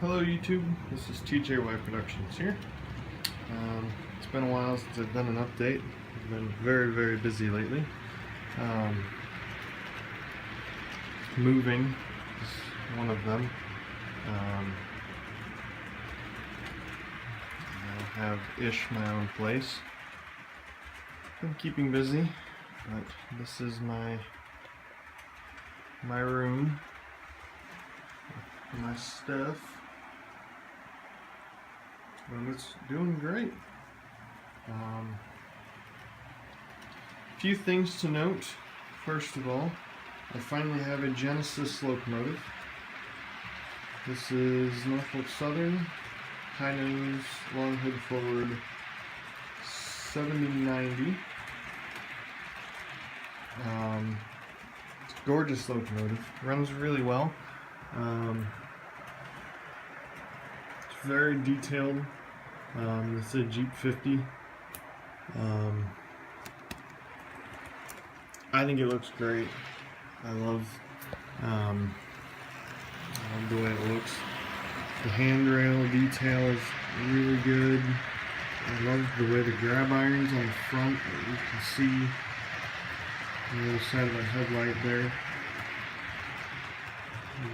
Hello YouTube, this is TJY Productions here. It's been a while since I've done an update. I've been very busy lately. Moving is one of them. I have my own place. Been keeping busy, but this is my room, my stuff. And it's doing great. A few things to note. First of all, I finally have a Genesis locomotive. This is Norfolk Southern, high nose, long hood forward, 7090. It's a gorgeous locomotive. Runs really well. It's very detailed. It's a GP50. I think it looks great. I love the way it looks. The handrail detail is really good. I love the way the grab irons on the front that you can see on the other side of the headlight there.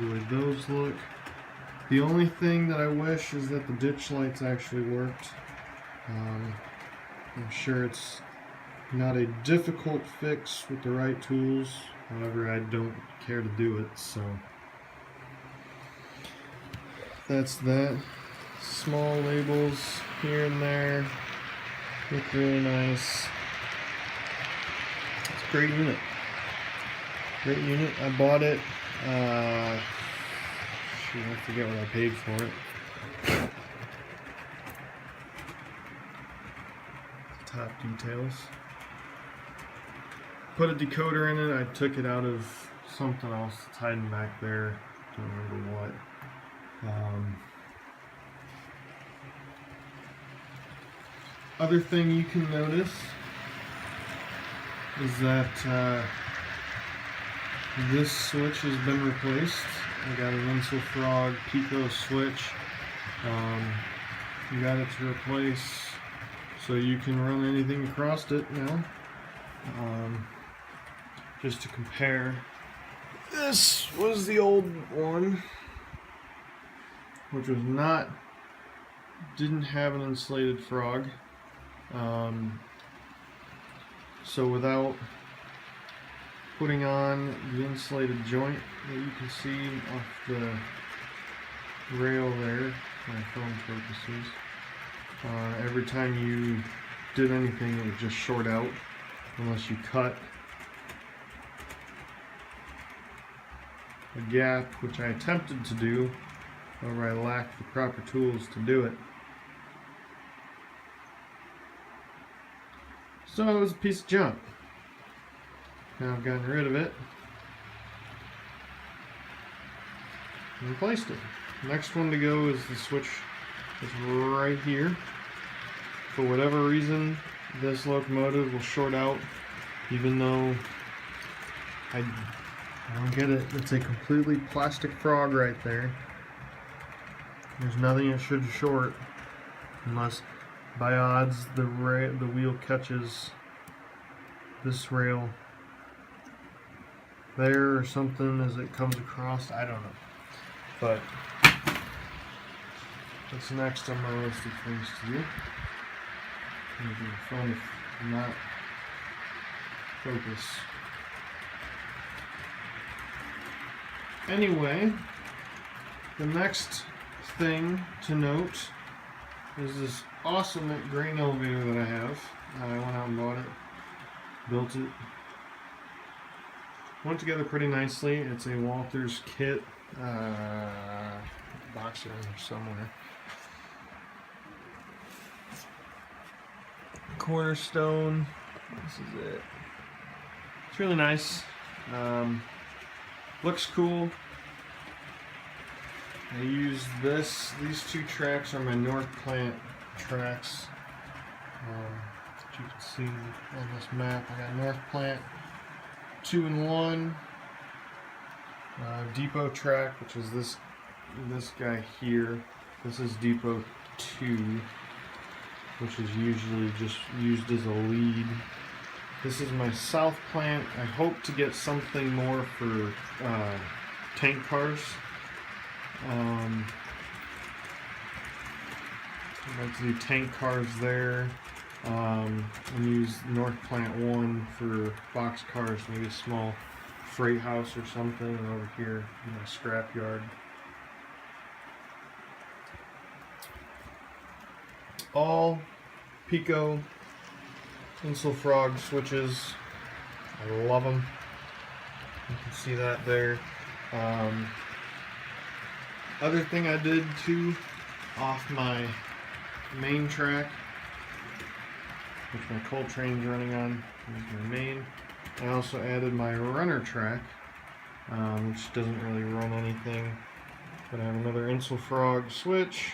The way those look. The only thing that I wish is that the ditch lights actually worked. I'm sure it's not a difficult fix with the right tools. However, I don't care to do it, so that's that. Small labels here and there look really nice. It's a great unit. Great unit. I bought it. I forget what I paid for it. Top details. Put a decoder in it. I took it out of something else that's hiding back there. Don't remember what. Other thing you can notice is that this switch has been replaced. I got an Insulfrog Peco switch. You got it to replace so you can run anything across it now. Just to compare, this was the old one, which was didn't have an insulated frog. So without putting on the insulated joint that you can see off the rail there for my film purposes, every time you did anything it would just short out unless you cut a gap, which I attempted to do, however I lacked the proper tools to do it. So it was a piece of junk. Now I've gotten rid of it and replaced it. Next one to go is the switch that's right here. For whatever reason, this locomotive will short out, even though I don't get it. It's a completely plastic frog right there. There's nothing that should short unless by odds the wheel catches this rail there or something as it comes across. I don't know, but that's next on my list of things to do. It'll be fun if not focus. Anyway, the next thing to note is this awesome grain elevator that I have. I went out and bought it, built it. Went together pretty nicely. It's a Walthers kit. Box in there somewhere. Cornerstone. This is it. It's really nice. Looks cool. I use these two tracks are my North Plant tracks. As you can see on this map, I got North Plant 2-in-1, depot track, which is this this guy here. This is depot 2, which is usually just used as a lead. This is my south plant. I hope to get something more for tank cars. I'd like to do tank cars there, and use north plant 1 for box cars, maybe a small freight house or something, and over here in my scrap yard. All Peco Insulfrog switches. I love them. You can see that there. Other thing I did too, off my main track, which my coal train's running on, is my main. I also added my runner track, which doesn't really run anything, but I have another Insulfrog switch.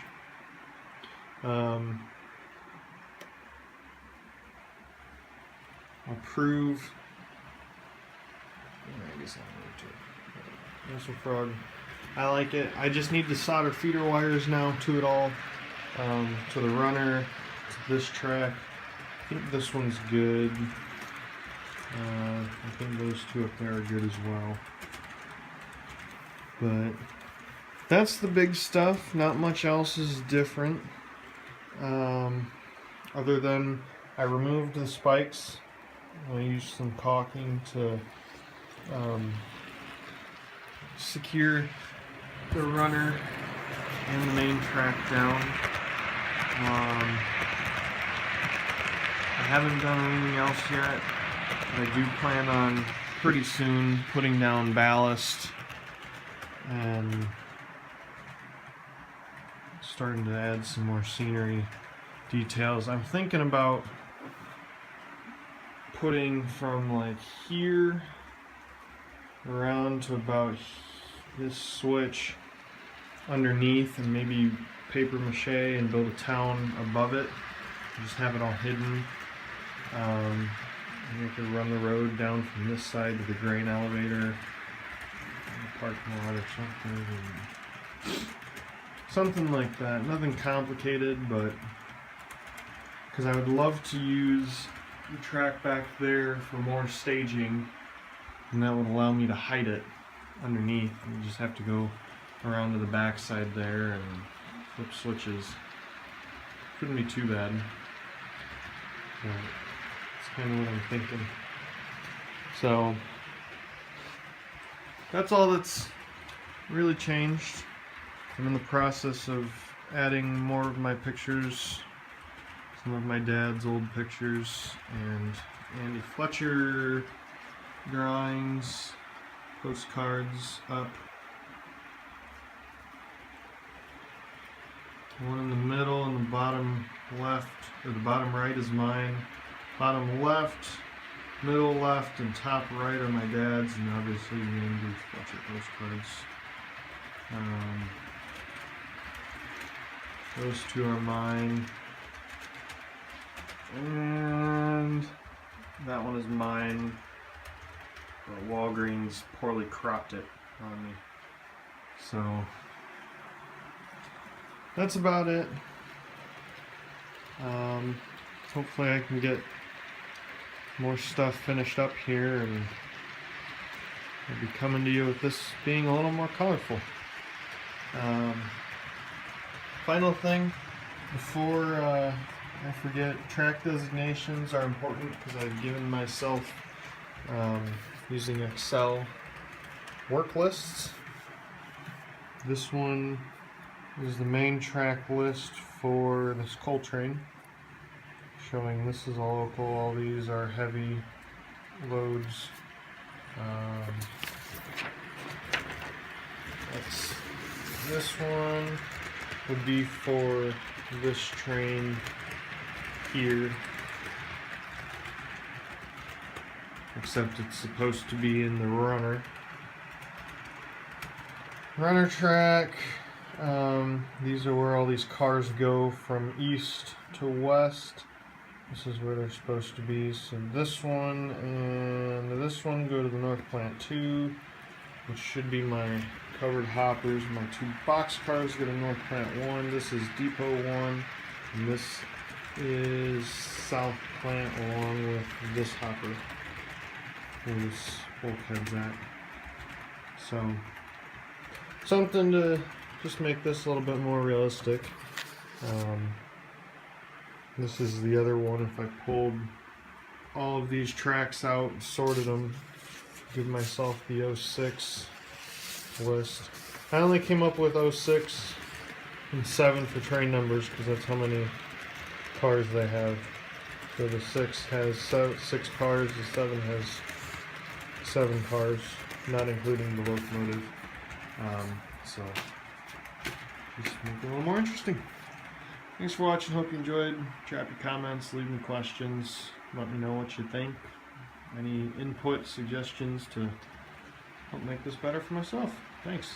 Approve. I guess I'll move to it. Insulfrog. I like it. I just need to solder feeder wires now to it all, to the runner, to this track. I think this one's good. I think those two up there are good as well. But that's the big stuff. Not much else is different. Other than I removed the spikes. I used some caulking to secure the runner and the main track down. I haven't done anything else yet, but I do plan on pretty soon putting down ballast and starting to add some more scenery details. I'm thinking about putting from like here around to about this switch underneath, and maybe paper mache and build a town above it. Just have it all hidden. You could run the road down from this side to the grain elevator, the parking lot or something. Something like that. Nothing complicated, but because I would love to use the track back there for more staging, and that would allow me to hide it underneath. You just have to go around to the back side there and flip switches. Couldn't be too bad. But that's kind of what I'm thinking. So that's all that's really changed. I'm in the process of adding more of my pictures, some of my dad's old pictures, and Andy Fletcher drawings, postcards up. One in the middle and the bottom left, or the bottom right is mine. Bottom left, middle left, and top right are my dad's, and obviously the Andy Fletcher postcards. Those two are mine. And that one is mine. Walgreens poorly cropped it on me. So that's about it. Hopefully I can get more stuff finished up here, and I'll be coming to you with this being a little more colorful. Final thing before I forget, track designations are important because I've given myself using Excel work lists. This one is the main track list for this coal train, showing this is all local, all these are heavy loads. This one would be for this train here, except it's supposed to be in the runner track. These are where all these cars go from east to west. This is where they're supposed to be. So this one and this one go to the North Plant 2, which should be my covered hoppers. My 2 box cars go to North Plant 1. This is Depot 1. And this is South Plant along with this hopper where this bulkhead's at. So, something to just make this a little bit more realistic. This is the other one. If I pulled all of these tracks out, sorted them, give myself the 06 list. I only came up with 06 and 7 for train numbers because that's how many cars they have. So the 6 has 6 cars, the 7 has 7 cars, not including the locomotive. So just make it a little more interesting. Thanks for watching. Hope you enjoyed. Drop your comments, leave me questions, let me know what you think. Any input, suggestions to help make this better for myself. Thanks.